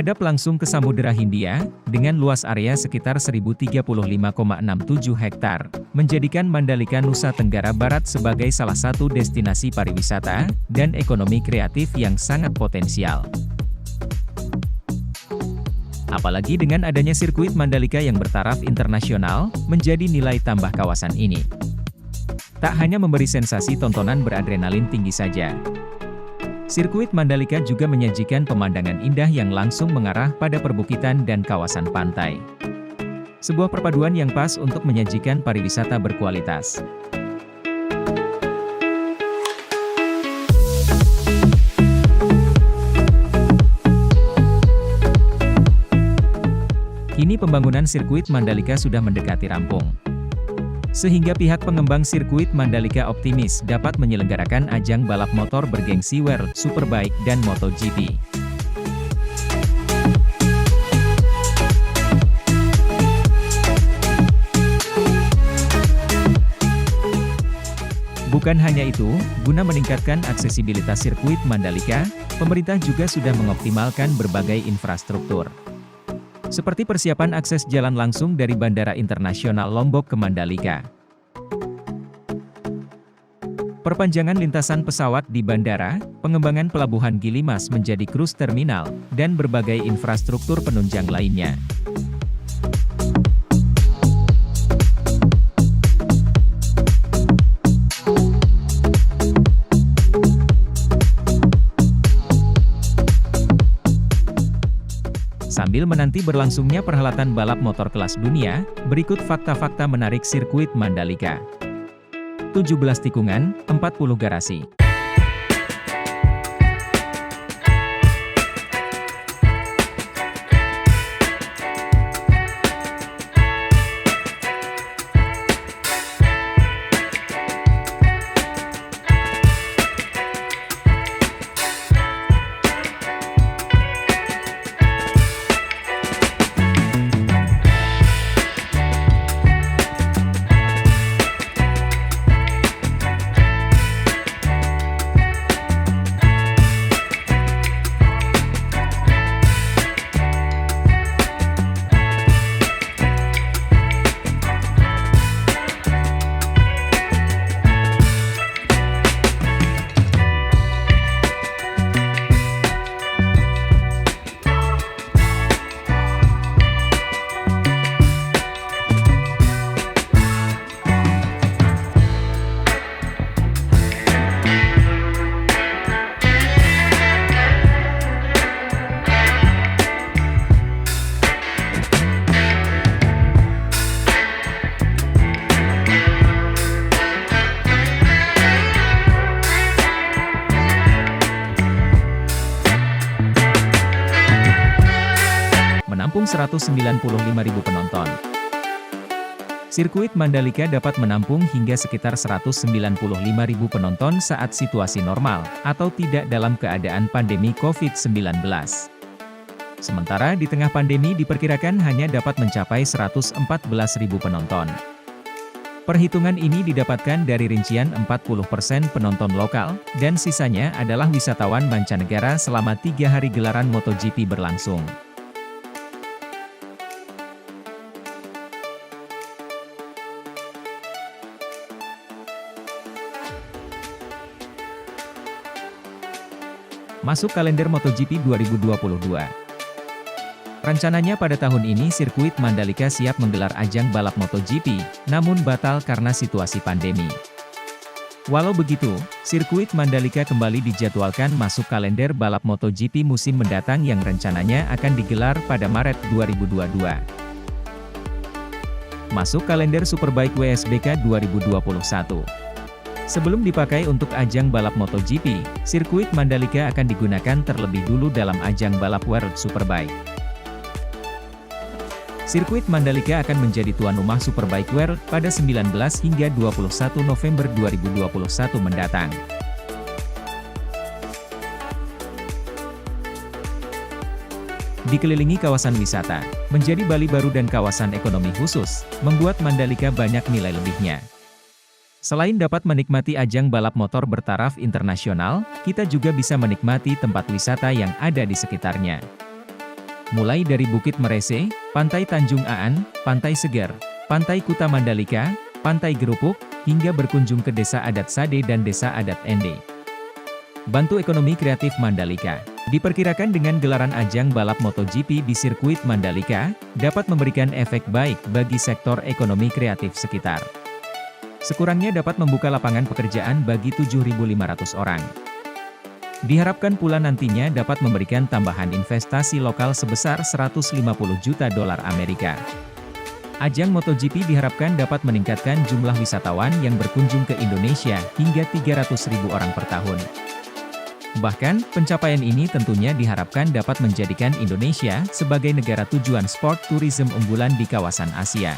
menghadap langsung ke Samudera Hindia, dengan luas area sekitar 1035,67 hektar, menjadikan Mandalika Nusa Tenggara Barat sebagai salah satu destinasi pariwisata dan ekonomi kreatif yang sangat potensial. Apalagi dengan adanya sirkuit Mandalika yang bertaraf internasional, menjadi nilai tambah kawasan ini. Tak hanya memberi sensasi tontonan beradrenalin tinggi saja, sirkuit Mandalika juga menyajikan pemandangan indah yang langsung mengarah pada perbukitan dan kawasan pantai. Sebuah perpaduan yang pas untuk menyajikan pariwisata berkualitas. Kini pembangunan sirkuit Mandalika sudah mendekati rampung, sehingga pihak pengembang sirkuit Mandalika optimis dapat menyelenggarakan ajang balap motor bergengsi World Superbike dan MotoGP. Bukan hanya itu, guna meningkatkan aksesibilitas sirkuit Mandalika, pemerintah juga sudah mengoptimalkan berbagai infrastruktur, seperti persiapan akses jalan langsung dari Bandara Internasional Lombok ke Mandalika, perpanjangan lintasan pesawat di bandara, pengembangan pelabuhan Gili Mas menjadi cruise terminal, dan berbagai infrastruktur penunjang lainnya. Sambil menanti berlangsungnya perhelatan balap motor kelas dunia, berikut fakta-fakta menarik sirkuit Mandalika. 17 tikungan, 40 garasi. Menampung 195.000 penonton. Sirkuit Mandalika dapat menampung hingga sekitar 195.000 penonton saat situasi normal, atau tidak dalam keadaan pandemi COVID-19. Sementara di tengah pandemi diperkirakan hanya dapat mencapai 114.000 penonton. Perhitungan ini didapatkan dari rincian 40% penonton lokal, dan sisanya adalah wisatawan mancanegara selama 3 hari gelaran MotoGP berlangsung. Masuk kalender MotoGP 2022. Rencananya pada tahun ini sirkuit Mandalika siap menggelar ajang balap MotoGP, namun batal karena situasi pandemi. Walau begitu, sirkuit Mandalika kembali dijadwalkan masuk kalender balap MotoGP musim mendatang yang rencananya akan digelar pada Maret 2022. Masuk kalender Superbike WSBK 2021. Sebelum dipakai untuk ajang balap MotoGP, sirkuit Mandalika akan digunakan terlebih dulu dalam ajang balap World Superbike. Sirkuit Mandalika akan menjadi tuan rumah Superbike World pada 19 hingga 21 November 2021 mendatang. Dikelilingi kawasan wisata, menjadi Bali baru dan kawasan ekonomi khusus, membuat Mandalika banyak nilai lebihnya. Selain dapat menikmati ajang balap motor bertaraf internasional, kita juga bisa menikmati tempat wisata yang ada di sekitarnya. mulai dari Bukit Merese, Pantai Tanjung Aan, Pantai Seger, Pantai Kuta Mandalika, Pantai Gerupuk, hingga berkunjung ke Desa Adat Sade dan Desa Adat Ende. Bantu ekonomi kreatif Mandalika. Diperkirakan dengan gelaran ajang balap MotoGP di sirkuit Mandalika, dapat memberikan efek baik bagi sektor ekonomi kreatif sekitar. Sekurangnya dapat membuka lapangan pekerjaan bagi 7.500 orang. Diharapkan pula nantinya dapat memberikan tambahan investasi lokal sebesar 150 juta dolar Amerika. Ajang MotoGP diharapkan dapat meningkatkan jumlah wisatawan yang berkunjung ke Indonesia hingga 300.000 orang per tahun. Bahkan, pencapaian ini tentunya diharapkan dapat menjadikan Indonesia sebagai negara tujuan sport tourism unggulan di kawasan Asia.